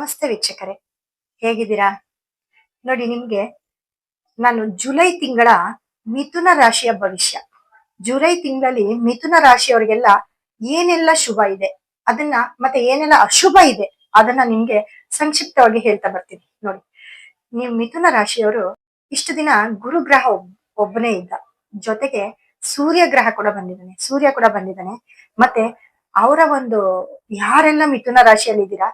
ನಮಸ್ತೆ ವೀಕ್ಷಕರೇ, ಹೇಗಿದ್ದೀರಾ? ನೋಡಿ, ನಿಮ್ಗೆ ನಾನು ಜುಲೈ ತಿಂಗಳ ಮಿಥುನ ರಾಶಿಯ ಭವಿಷ್ಯ, ಜುಲೈ ತಿಂಗಳಲ್ಲಿ ಮಿಥುನ ರಾಶಿಯವರಿಗೆಲ್ಲ ಏನೆಲ್ಲ ಶುಭ ಇದೆ ಅದನ್ನ, ಮತ್ತೆ ಏನೆಲ್ಲ ಅಶುಭ ಇದೆ ಅದನ್ನ ನಿಮ್ಗೆ ಸಂಕ್ಷಿಪ್ತವಾಗಿ ಹೇಳ್ತಾ ಬರ್ತೀನಿ. ನೋಡಿ, ನೀವು ಮಿಥುನ ರಾಶಿಯವರು ಇಷ್ಟು ದಿನ ಗುರುಗ್ರಹ ಒಬ್ಬನೇ ಇದ್ದ, ಜೊತೆಗೆ ಸೂರ್ಯ ಕೂಡ ಬಂದಿದ್ದಾನೆ. ಮತ್ತೆ ಅವರ ಒಂದು ಯಾರೆಲ್ಲ ಮಿಥುನ ರಾಶಿಯಲ್ಲಿ ಇದ್ದೀರಾ,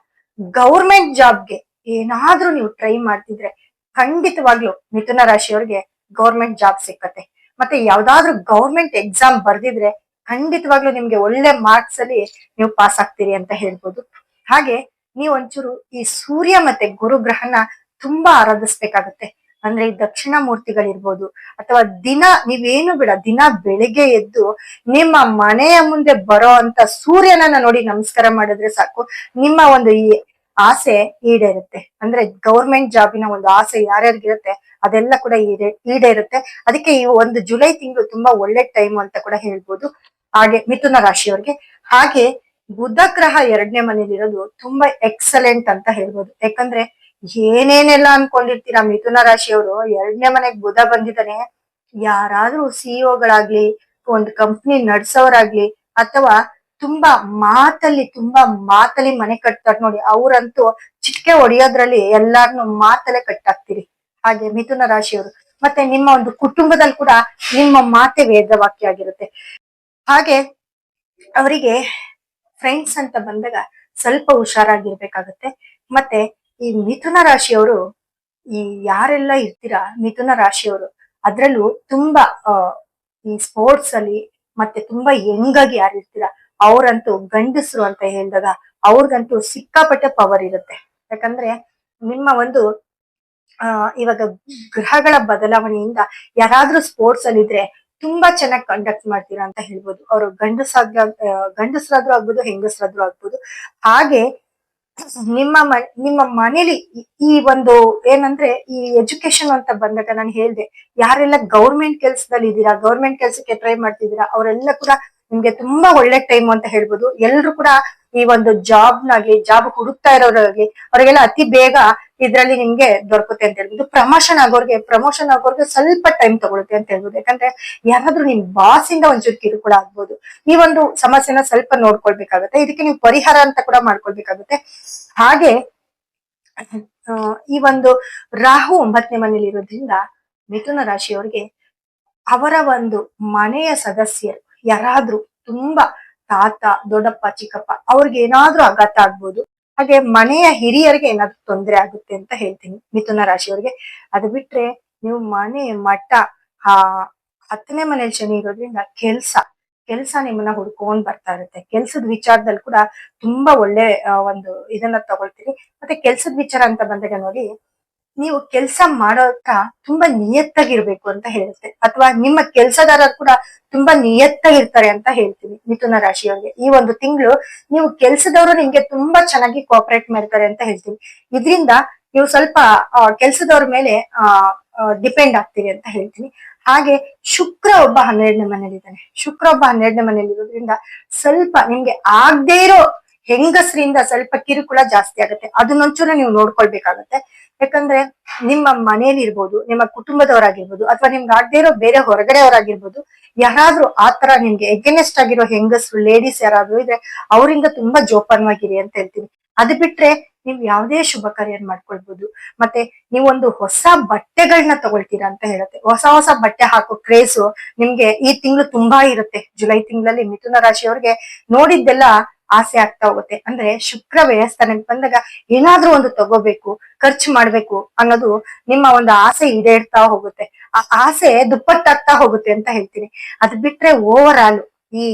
ಗೌರ್ಮೆಂಟ್ ಜಾಬ್ಗೆ ಏನಾದ್ರೂ ನೀವು ಟ್ರೈ ಮಾಡ್ತಿದ್ರೆ ಖಂಡಿತವಾಗ್ಲು ಮಿಥುನ ರಾಶಿಯವ್ರಿಗೆ ಗೌರ್ಮೆಂಟ್ ಜಾಬ್ ಸಿಕ್ಕತ್ತೆ. ಮತ್ತೆ ಯಾವ್ದಾದ್ರು ಗೌರ್ಮೆಂಟ್ ಎಕ್ಸಾಮ್ ಬರ್ದಿದ್ರೆ ಖಂಡಿತವಾಗ್ಲೂ ನಿಮ್ಗೆ ಒಳ್ಳೆ ಮಾರ್ಕ್ಸ್ ಅಲ್ಲಿ ನೀವು ಪಾಸ್ ಆಗ್ತೀರಿ ಅಂತ ಹೇಳ್ಬೋದು. ಹಾಗೆ ನೀವು ಒಂಚೂರು ಈ ಸೂರ್ಯ ಮತ್ತೆ ಗುರುಗ್ರಹನ ತುಂಬಾ ಆರಾಧಿಸ್ಬೇಕಾಗತ್ತೆ. ಅಂದ್ರೆ ಈ ದಕ್ಷಿಣ ಮೂರ್ತಿಗಳಿರ್ಬೋದು, ಅಥವಾ ನೀವೇನು ಬೇಡ, ದಿನ ಬೆಳಿಗ್ಗೆ ಎದ್ದು ನಿಮ್ಮ ಮನೆಯ ಮುಂದೆ ಬರೋ ಅಂತ ಸೂರ್ಯನನ್ನ ನೋಡಿ ನಮಸ್ಕಾರ ಮಾಡಿದ್ರೆ ಸಾಕು, ನಿಮ್ಮ ಒಂದು ಈ ಆಸೆ ಈಡೇರುತ್ತೆ. ಅಂದ್ರೆ ಗೌರ್ಮೆಂಟ್ ಜಾಬಿನ ಒಂದು ಆಸೆ ಯಾರ್ಯಾರಿಗಿರುತ್ತೆ ಅದೆಲ್ಲ ಕೂಡ ಈಡೇರುತ್ತೆ. ಅದಕ್ಕೆ ಈ ಒಂದು ಜುಲೈ ತಿಂಗಳು ತುಂಬಾ ಒಳ್ಳೆ ಟೈಮ್ ಅಂತ ಕೂಡ ಹೇಳ್ಬೋದು ಹಾಗೆ ಮಿಥುನ ರಾಶಿಯವ್ರಿಗೆ. ಹಾಗೆ ಬುಧ ಗ್ರಹ 2ನೇ ಮನೇಲಿರೋದು ತುಂಬಾ ಎಕ್ಸಲೆಂಟ್ ಅಂತ ಹೇಳ್ಬೋದು. ಯಾಕಂದ್ರೆ ಏನೇನೆಲ್ಲ ಅನ್ಕೊಂಡಿರ್ತೀರಾ, ಮಿಥುನ ರಾಶಿಯವರು 2ನೇ ಮನೆಗ್ ಬುಧ ಬಂದಿದ್ದಾನೆ. ಯಾರಾದ್ರೂ ಸಿಇಒಗಳಾಗ್ಲಿ, ಒಂದು ಕಂಪ್ನಿ ನಡ್ಸೋರಾಗ್ಲಿ, ಅಥವಾ ತುಂಬಾ ಮಾತಲ್ಲಿ ಮನೆ ಕಟ್ತಾರೆ ನೋಡಿ, ಅವ್ರಂತೂ ಚಿಟ್ಕೆ ಹೊಡಿಯೋದ್ರಲ್ಲಿ ಎಲ್ಲಾರ್ನು ಮಾತಲ್ಲೇ ಕಟ್ಟಾಕ್ತಿರಿ. ಹಾಗೆ ಮಿಥುನ ರಾಶಿಯವರು ಮತ್ತೆ ನಿಮ್ಮ ಒಂದು ಕುಟುಂಬದಲ್ಲಿ ಕೂಡ ನಿಮ್ಮ ಮಾತೆ ವೇದವಾಕ್ಯ ಆಗಿರುತ್ತೆ. ಹಾಗೆ ಅವರಿಗೆ ಫ್ರೆಂಡ್ಸ್ ಅಂತ ಬಂದಾಗ ಸ್ವಲ್ಪ ಹುಷಾರಾಗಿರ್ಬೇಕಾಗತ್ತೆ. ಮತ್ತೆ ಈ ಮಿಥುನ ರಾಶಿಯವರು, ಈ ಯಾರೆಲ್ಲ ಇರ್ತೀರಾ ಮಿಥುನ ರಾಶಿಯವರು, ಅದ್ರಲ್ಲೂ ತುಂಬಾ ಈ ಸ್ಪೋರ್ಟ್ಸ್ ಅಲ್ಲಿ ಮತ್ತೆ ತುಂಬಾ ಯಂಗಾಗಿ ಯಾರು ಇರ್ತೀರಾ ಅವ್ರಂತೂ ಗಂಡಸರು ಅಂತ ಹೇಳಿದಾಗ ಅವ್ರಿಗಂತೂ ಸಿಕ್ಕಾಪಟ್ಟೆ ಪವರ್ ಇರುತ್ತೆ. ಯಾಕಂದ್ರೆ ನಿಮ್ಮ ಒಂದು ಇವಾಗ ಗ್ರಹಗಳ ಬದಲಾವಣೆಯಿಂದ ಯಾರಾದ್ರೂ ಸ್ಪೋರ್ಟ್ಸ್ ಅಲ್ಲಿ ಇದ್ರೆ ತುಂಬಾ ಚೆನ್ನಾಗಿ ಕಂಡಕ್ಟ್ ಮಾಡ್ತೀರಾ ಅಂತ ಹೇಳ್ಬೋದು. ಅವರು ಗಂಡಸರಾದ್ರೂ ಆಗ್ಬೋದು, ಹೆಂಗಸರಾದ್ರೂ ಆಗ್ಬೋದು. ಹಾಗೆ ನಿಮ್ಮ ಮನೇಲಿ ಈ ಒಂದು ಏನಂದ್ರೆ ಈ ಎಜುಕೇಶನ್ ಅಂತ ಬಂದಾಗ ನಾನು ಹೇಳ್ದೆ, ಯಾರೆಲ್ಲ ಗೌರ್ಮೆಂಟ್ ಕೆಲ್ಸದಲ್ಲಿ ಇದ್ದೀರಾ, ಗೌರ್ಮೆಂಟ್ ಕೆಲ್ಸಕ್ಕೆ ಟ್ರೈ ಮಾಡ್ತಿದ್ದೀರಾ, ಅವರೆಲ್ಲ ಕೂಡ ನಿಮ್ಗೆ ತುಂಬಾ ಒಳ್ಳೆ ಟೈಮ್ ಅಂತ ಹೇಳ್ಬೋದು. ಎಲ್ರು ಕೂಡ ಈ ಒಂದು ಜಾಬ್ ಹುಡುಕ್ತಾ ಇರೋರಾಗ್ಲಿ, ಅವ್ರಿಗೆಲ್ಲ ಅತಿ ಬೇಗ ಇದ್ರಲ್ಲಿ ನಿಮ್ಗೆ ದೊರಕುತ್ತೆ ಅಂತ ಹೇಳ್ಬೋದು. ಪ್ರಮೋಷನ್ ಆಗೋರ್ಗೆ ಸ್ವಲ್ಪ ಟೈಮ್ ತಗೊಳುತ್ತೆ ಅಂತ ಹೇಳ್ಬೋದು. ಯಾಕಂದ್ರೆ ಯಾರಾದ್ರೂ ನಿಮ್ ಬಾಸ್ ಇಂದ ಒಂಚೂರು ಕಿರುಕುಳ ಆಗ್ಬೋದು. ಈ ಒಂದು ಸಮಸ್ಯೆನ ಸ್ವಲ್ಪ ನೋಡ್ಕೊಳ್ಬೇಕಾಗತ್ತೆ. ಇದಕ್ಕೆ ನೀವು ಪರಿಹಾರ ಅಂತ ಕೂಡ ಮಾಡ್ಕೊಳ್ಬೇಕಾಗುತ್ತೆ. ಹಾಗೆ ಈ ಒಂದು ರಾಹು 9ನೇ ಮನೇಲಿ ಇರೋದ್ರಿಂದ ಮಿಥುನ ರಾಶಿಯವರಿಗೆ ಅವರ ಒಂದು ಮನೆಯ ಸದಸ್ಯರು ಯಾರಾದ್ರೂ ತುಂಬಾ ತಾತ, ದೊಡ್ಡಪ್ಪ, ಚಿಕ್ಕಪ್ಪ ಅವ್ರಿಗೆ ಏನಾದ್ರೂ ಆಘಾತ ಆಗ್ಬೋದು. ಹಾಗೆ ಮನೆಯ ಹಿರಿಯರಿಗೆ ಏನಾದ್ರೂ ತೊಂದರೆ ಆಗುತ್ತೆ ಅಂತ ಹೇಳ್ತೀನಿ ಮಿಥುನ ರಾಶಿಯವರಿಗೆ. ಅದು ಬಿಟ್ರೆ ನೀವು ಮನೆ ಮಠ 10ನೇ ಮನೇಲಿ ಶನಿ ಇರೋದ್ರಿಂದ ಕೆಲ್ಸ ನಿಮ್ಮನ್ನ ಹುಡ್ಕೊಂಡ್ ಬರ್ತಾ ಇರುತ್ತೆ. ಕೆಲ್ಸದ ವಿಚಾರದಲ್ಲಿ ಕೂಡ ತುಂಬಾ ಒಳ್ಳೆ ಒಂದು ಇದನ್ನ ತಗೊಳ್ತೀರಿ. ಮತ್ತೆ ಕೆಲ್ಸದ ವಿಚಾರ ಅಂತ ಬಂದಾಗ ನೋಡಿ, ನೀವು ಕೆಲ್ಸ ಮಾಡೋಕ ತುಂಬಾ ನಿಯತ್ತಾಗಿರ್ಬೇಕು ಅಂತ ಹೇಳುತ್ತೆ. ಅಥವಾ ನಿಮ್ಮ ಕೆಲ್ಸದಾರರು ಕೂಡ ತುಂಬಾ ನಿಯತ್ತಾಗಿರ್ತಾರೆ ಅಂತ ಹೇಳ್ತೀನಿ ಮಿಥುನ ರಾಶಿಯವರಿಗೆ. ಈ ಒಂದು ತಿಂಗಳು ನೀವು ಕೆಲ್ಸದವರು ನಿಮ್ಗೆ ತುಂಬಾ ಚೆನ್ನಾಗಿ ಕೋಆಪರೇಟ್ ಮಾಡ್ತಾರೆ ಅಂತ ಹೇಳ್ತೀನಿ. ಇದರಿಂದ ನೀವು ಸ್ವಲ್ಪ ಕೆಲ್ಸದವ್ರ ಮೇಲೆ ಡಿಪೆಂಡ್ ಆಗ್ತೀರಿ ಅಂತ ಹೇಳ್ತೀನಿ. ಹಾಗೆ ಶುಕ್ರ ಒಬ್ಬ 12ನೇ ಮನೇಲಿ ಇರೋದ್ರಿಂದ ಸ್ವಲ್ಪ ನಿಮ್ಗೆ ಆಗದೆ ಇರೋ ಹೆಂಗಸರಿಂದ ಸ್ವಲ್ಪ ಕಿರುಕುಳ ಜಾಸ್ತಿ ಆಗುತ್ತೆ. ಅದನ್ನೊಂಚೂರು ನೀವು ನೋಡ್ಕೊಳ್ಬೇಕಾಗತ್ತೆ. ಯಾಕಂದ್ರೆ ನಿಮ್ಮ ಮನೇಲಿ ಇರ್ಬೋದು, ನಿಮ್ಮ ಕುಟುಂಬದವರಾಗಿರ್ಬೋದು, ಅಥವಾ ನಿಮ್ಗೆ ಆಗದೆ ಇರೋ ಬೇರೆ ಹೊರಗಡೆಯವರಾಗಿರ್ಬೋದು, ಯಾರಾದ್ರೂ ಆತರ ನಿಮ್ಗೆ ಎಗೇನೆಸ್ಟ್ ಆಗಿರೋ ಹೆಂಗಸರು, ಲೇಡೀಸ್ ಯಾರಾದ್ರೂ ಇದ್ರೆ ಅವರಿಂದ ತುಂಬಾ ಜೋಪಾನವಾಗಿರಿ ಅಂತ ಹೇಳ್ತೀನಿ. ಅದು ಬಿಟ್ರೆ ನೀವು ಯಾವುದೇ ಶುಭ ಕಾರ್ಯ ಮಾಡ್ಕೊಳ್ಬಹುದು. ಮತ್ತೆ ನೀವೊಂದು ಹೊಸ ಬಟ್ಟೆಗಳನ್ನ ತಗೊಳ್ತೀರಾ ಅಂತ ಹೇಳುತ್ತೆ. ಹೊಸ ಬಟ್ಟೆ ಹಾಕೋ ಕ್ರೇಜು ನಿಮ್ಗೆ ಈ ತಿಂಗಳು ತುಂಬಾ ಇರುತ್ತೆ. ಜುಲೈ ತಿಂಗಳಲ್ಲಿ ಮಿಥುನ ರಾಶಿಯವ್ರಿಗೆ ನೋಡಿದ್ದೆಲ್ಲ ಆಸೆ ಆಗ್ತಾ ಹೋಗುತ್ತೆ. ಅಂದ್ರೆ ಶುಕ್ರ ವ್ಯಯಸ್ಥಾನಕ್ಕೆ ಬಂದಾಗ ಏನಾದ್ರೂ ಒಂದು ತಗೋಬೇಕು, ಖರ್ಚು ಮಾಡ್ಬೇಕು ಅನ್ನೋದು ನಿಮ್ಮ ಒಂದು ಆಸೆ ಈಡೇರ್ತಾ ಹೋಗುತ್ತೆ. ಆ ಆಸೆ ದುಪ್ಪಟ್ಟಾಗ್ತಾ ಹೋಗುತ್ತೆ ಅಂತ ಹೇಳ್ತೀನಿ. ಅದ್ ಬಿಟ್ರೆ ಓವರ್ ಆಲ್ ಈ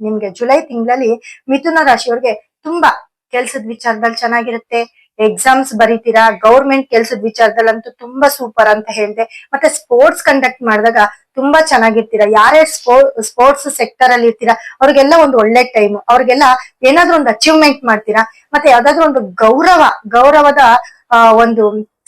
ನಿಮ್ಗೆ ಜುಲೈ ತಿಂಗಳಲ್ಲಿ ಮಿಥುನ ರಾಶಿಯವ್ರಿಗೆ ತುಂಬಾ ಕೆಲ್ಸದ ವಿಚಾರದಲ್ಲಿ ಚೆನ್ನಾಗಿರುತ್ತೆ. ಎಕ್ಸಾಮ್ಸ್ ಬರೀತೀರಾ, ಗೌರ್ಮೆಂಟ್ ಕೆಲ್ಸದ ವಿಚಾರದಲ್ಲಂತೂ ತುಂಬಾ ಸೂಪರ್ ಅಂತ ಹೇಳಿದೆ. ಮತ್ತೆ ಸ್ಪೋರ್ಟ್ಸ್ ಕಂಡಕ್ಟ್ ಮಾಡಿದಾಗ ತುಂಬಾ ಚೆನ್ನಾಗಿರ್ತೀರಾ. ಯಾರ್ಯಾರು ಸ್ಪೋರ್ಟ್ಸ್ ಸೆಕ್ಟರ್ ಅಲ್ಲಿ ಇರ್ತೀರಾ ಅವ್ರಿಗೆಲ್ಲ ಒಂದು ಒಳ್ಳೆ ಟೈಮ್. ಅವ್ರಿಗೆಲ್ಲ ಏನಾದ್ರೂ ಒಂದು ಅಚೀವ್ಮೆಂಟ್ ಮಾಡ್ತೀರಾ. ಮತ್ತೆ ಯಾವ್ದಾದ್ರು ಒಂದು ಗೌರವದ ಒಂದು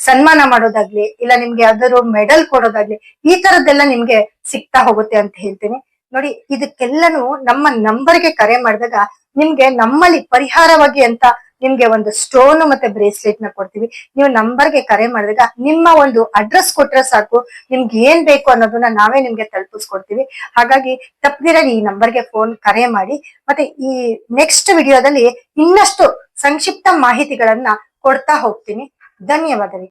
ಸನ್ಮಾನ ಮಾಡೋದಾಗ್ಲಿ, ಇಲ್ಲ ನಿಮ್ಗೆ ಯಾವ್ದಾದ್ರು ಮೆಡಲ್ ಕೊಡೋದಾಗ್ಲಿ, ಈ ತರದ್ದೆಲ್ಲ ನಿಮ್ಗೆ ಸಿಗ್ತಾ ಹೋಗುತ್ತೆ ಅಂತ ಹೇಳ್ತೀನಿ. ನೋಡಿ, ಇದಕ್ಕೆಲ್ಲನೂ ನಮ್ಮ ನಂಬರ್ಗೆ ಕರೆ ಮಾಡಿದಾಗ ನಿಮ್ಗೆ ನಮ್ಮಲ್ಲಿ ಪರಿಹಾರವಾಗಿ ಅಂತ ನಿಮ್ಗೆ ಒಂದು ಸ್ಟೋನ್ ಮತ್ತೆ ಬ್ರೇಸ್ಲೆಟ್ ನ ಕೊಡ್ತೀವಿ. ನೀವು ನಂಬರ್ಗೆ ಕರೆ ಮಾಡಿದಾಗ ನಿಮ್ಮ ಒಂದು ಅಡ್ರೆಸ್ ಕೊಟ್ರೆ ಸಾಕು, ನಿಮ್ಗೆ ಏನ್ ಬೇಕು ಅನ್ನೋದನ್ನ ನಾವೇ ನಿಮ್ಗೆ ತಲುಪಿಸ್ಕೊಡ್ತೀವಿ. ಹಾಗಾಗಿ ತಪ್ಪದಿರ ಈ ನಂಬರ್ಗೆ ಕರೆ ಮಾಡಿ. ಮತ್ತೆ ಈ ನೆಕ್ಸ್ಟ್ ವಿಡಿಯೋದಲ್ಲಿ ಇನ್ನಷ್ಟು ಸಂಕ್ಷಿಪ್ತ ಮಾಹಿತಿಗಳನ್ನ ಕೊಡ್ತಾ ಹೋಗ್ತೀನಿ. ಧನ್ಯವಾದಗಳು.